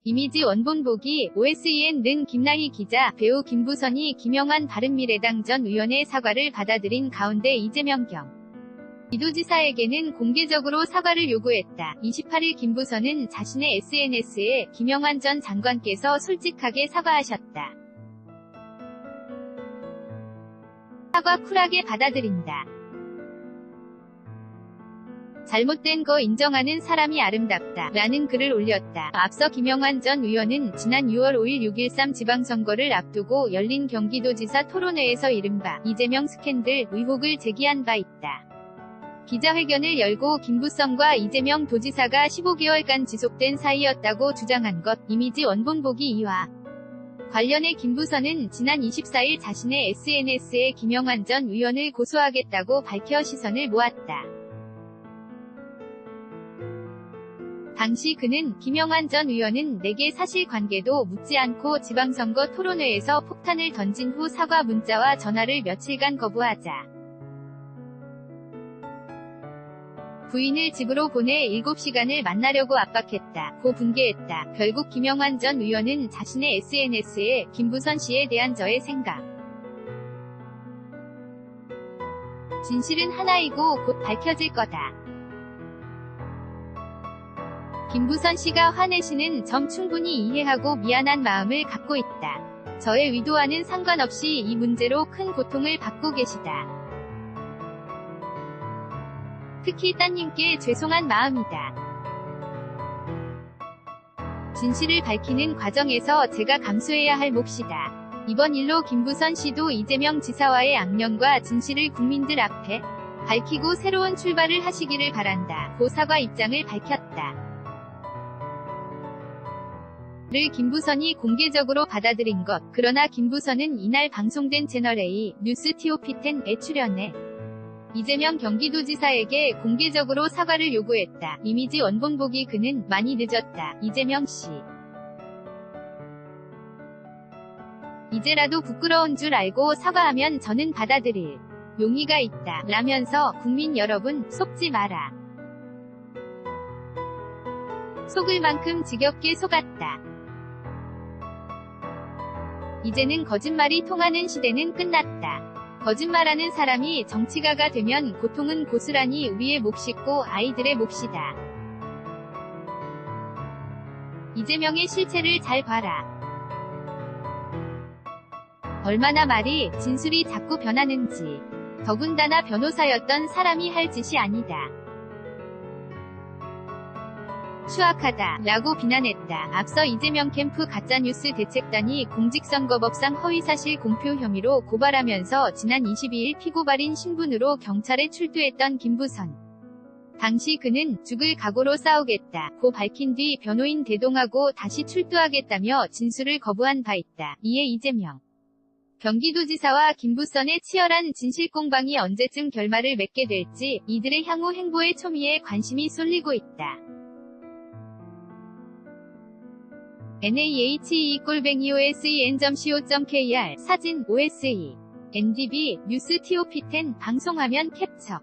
이미지 원본 보기. OSEN 는 김나희 기자, 배우 김부선이 김영환 바른미래당 전 의원의 사과를 받아들인 가운데 이재명 경기도지사에게는 공개적으로 사과를 요구했다. 28일 김부선은 자신의 SNS에 김영환 전 장관께서 솔직하게 사과하셨다. 사과 쿨하게 받아들인다. 잘못된 거 인정하는 사람이 아름답다. 라는 글을 올렸다. 앞서 김영환 전 의원은 지난 6월 5일 6.13 지방선거를 앞두고 열린 경기도지사 토론회에서 이른바 이재명 스캔들 의혹을 제기한 바 있다. 기자회견을 열고 김부선과 이재명 도지사가 15개월간 지속된 사이였다고 주장한 것. 이미지 원본 보기 2화. 관련해 김부선은 지난 24일 자신의 SNS에 김영환 전 의원을 고소하겠다고 밝혀 시선을 모았다. 당시 그는 김영환 전 의원은 내게 사실관계도 묻지 않고 지방선거 토론회에서 폭탄을 던진 후 사과 문자와 전화를 며칠간 거부하자 부인을 집으로 보내 7시간을 만나려고 압박했다. 고 분개했다. 결국 김영환 전 의원은 자신의 SNS에 김부선 씨에 대한 저의 생각, 진실은 하나이고 곧 밝혀질 거다. 김부선 씨가 화내시는 점 충분히 이해하고 미안한 마음을 갖고 있다. 저의 의도와는 상관없이 이 문제로 큰 고통을 받고 계시다. 특히 따님께 죄송한 마음이다. 진실을 밝히는 과정에서 제가 감수해야 할 몫이다. 이번 일로 김부선 씨도 이재명 지사와의 악연과 진실을 국민들 앞에 밝히고 새로운 출발을 하시기를 바란다. 고 사과 입장을 밝혔다. 를 김부선이 공개적으로 받아들인 것. 그러나 김부선은 이날 방송된 채널A 뉴스 TOP10에 출연해 이재명 경기도지사에게 공개적으로 사과를 요구했다. 이미지 원본 보기. 그는 많이 늦었다. 이재명 씨. 이제라도 부끄러운 줄 알고 사과하면 저는 받아들일 용의가 있다. 라면서 국민 여러분, 속지 마라. 속을 만큼 지겹게 속았다. 이제는 거짓말이 통하는 시대는 끝났다. 거짓말하는 사람이 정치가가 되면 고통은 고스란히 우리의 몫이고 아이들의 몫이다. 이재명의 실체를 잘 봐라. 얼마나 말이, 진술이 자꾸 변하는지. 더군다나 변호사였던 사람이 할 짓이 아니다. 추악하다. 라고 비난했다. 앞서 이재명 캠프 가짜뉴스 대책단이 공직선거법상 허위사실 공표 혐의로 고발하면서 지난 22일 피고발인 신분으로 경찰에 출두했던 김부선. 당시 그는 죽을 각오로 싸우겠다 고 밝힌 뒤 변호인 대동하고 다시 출두하겠다며 진술을 거부한 바 있다. 이에 이재명 경기도지사와 김부선의 치열한 진실공방이 언제쯤 결말을 맺게 될지 이들의 향후 행보의 초미에 관심이 쏠리고 있다. nahe@osen.co.kr 사진 OSE NDB 뉴스 TOP10 방송화면 캡처